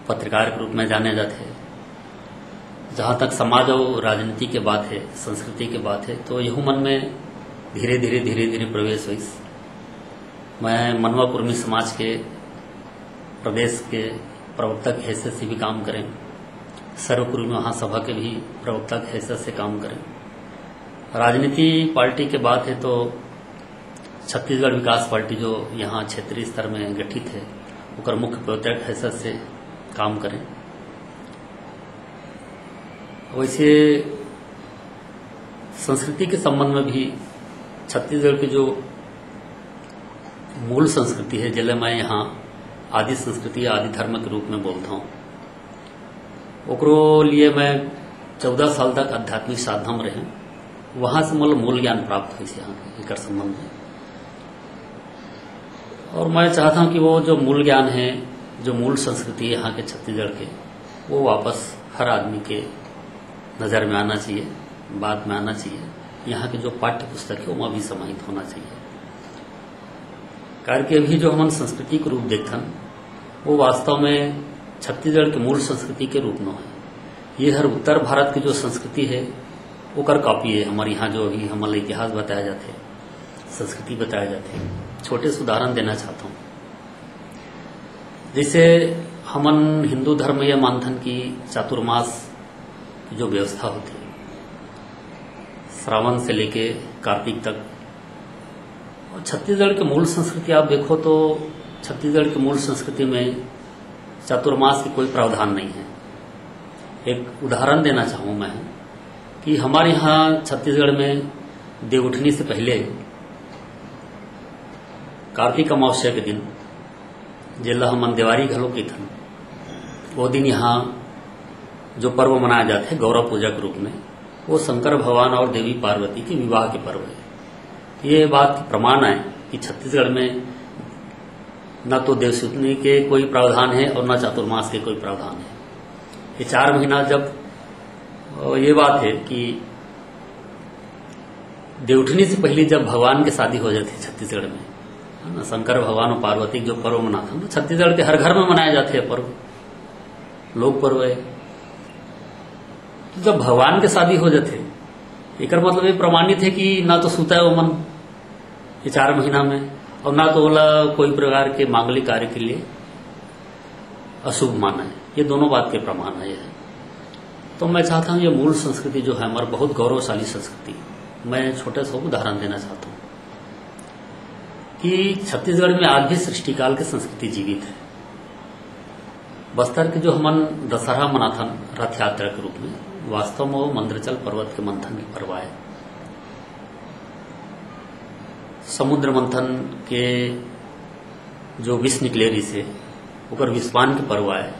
पत्रकार के रूप में जाने जाते हैं। जहाँ तक समाज और राजनीति के बात है, संस्कृति की बात है, तो यहू मन में धीरे धीरे प्रवेश हुई। मैं मनवा कुर्मी समाज के प्रदेश के प्रवक्ता की हैसियत से भी काम करें, सर्व कुर्मी महासभा के भी प्रवक्ता की हैसियत से काम करें। राजनीति पार्टी के बात है तो छत्तीसगढ़ विकास पार्टी जो यहाँ क्षेत्रीय स्तर में गठित है, उनका मुख्य प्रवक्ता की हैसियत से काम करें। वैसे संस्कृति के संबंध में भी छत्तीसगढ़ की जो मूल संस्कृति है, जिले मैं यहाँ आदि संस्कृति आदि धर्म के रूप में बोलता हूँ, ओकरो लिए मैं 14 साल तक आध्यात्मिक साधना में रहे। वहां से मतलब मूल ज्ञान प्राप्त हुई यहाँ एकर संबंध में। और मैं चाहता हूँ कि वो जो मूल ज्ञान है, जो मूल संस्कृति है यहाँ के छत्तीसगढ़ के, वो वापस हर आदमी के नज़र में आना चाहिए, बात में आना चाहिए। यहाँ के जो पाठ्य पुस्तक है वो भी समाहित होना चाहिए। कार्य के अभी जो हम संस्कृति के रूप देखथन, वो वास्तव में छत्तीसगढ़ के मूल संस्कृति के रूप में है। ये हर उत्तर भारत की जो संस्कृति है वो कर कॉपी है। हमारे यहाँ जो अभी हमारे इतिहास बताया जाते हैं, संस्कृति बताया जाते हैं। छोटे से उदाहरण देना चाहता हूँ। जैसे हमन हिंदू धर्म में यह मानथन की चातुर्मास की जो व्यवस्था होती है, श्रावण से लेके कार्तिक तक, और छत्तीसगढ़ के मूल संस्कृति आप देखो तो छत्तीसगढ़ की मूल संस्कृति में चातुर्मास की कोई प्रावधान नहीं है। एक उदाहरण देना चाहूँ मैं कि हमारे यहाँ छत्तीसगढ़ में देवउठनी से पहले कार्तिक अमावस्या के दिन, जिला हम देवारी घलों की थन, वो दिन यहाँ जो पर्व मनाया जाता है गौरव पूजा के रूप में, वो शंकर भगवान और देवी पार्वती के विवाह के पर्व है। ये बात प्रमाण है कि छत्तीसगढ़ में न तो देवउठनी के कोई प्रावधान है और न चातुर्मास के कोई प्रावधान है। ये 4 महीना जब ये बात है कि देवउठनी से पहले जब भगवान की शादी हो जाती है छत्तीसगढ़ में, है ना, शंकर भगवान और पार्वती जो पर्व मनाते हैं, तो छत्तीसगढ़ के हर घर में मनाए जाते हैं पर्व, लोक पर्व है। तो जब भगवान की शादी हो जाते, एक मतलब ये प्रमाणित है कि ना तो सूता है वो मन ये 4 महीना में, और ना तो बोला कोई प्रकार के मांगलिक कार्य के लिए अशुभ माना है। ये दोनों बात के प्रमाण है। तो मैं चाहता हूँ ये मूल संस्कृति जो है हमारा बहुत गौरवशाली संस्कृति, मैं छोटे से उदाहरण देना चाहता हूँ कि छत्तीसगढ़ में आज भी सृष्टिकाल की संस्कृति जीवित है। बस्तर के जो हमन दशहरा मनाथन रथ यात्रा के रूप में, वास्तव में वो मंद्रचल पर्वत के मंथन की पर्व है। समुद्र मंथन के जो विष निकले रही से ओकर विस्वान के पर्व है।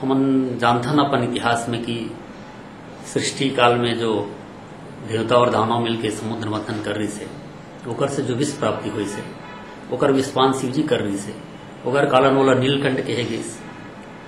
हमन जानथन अपन इतिहास में कि सृष्टि काल में जो देवता और दानव मिलके समुद्र मंथन कर रही से, ओकर से जो विष प्राप्ति हुई से, ओकर विस्वान शिव जी कर रही से, ओकर कालन वाला नीलकंठ कहे गई।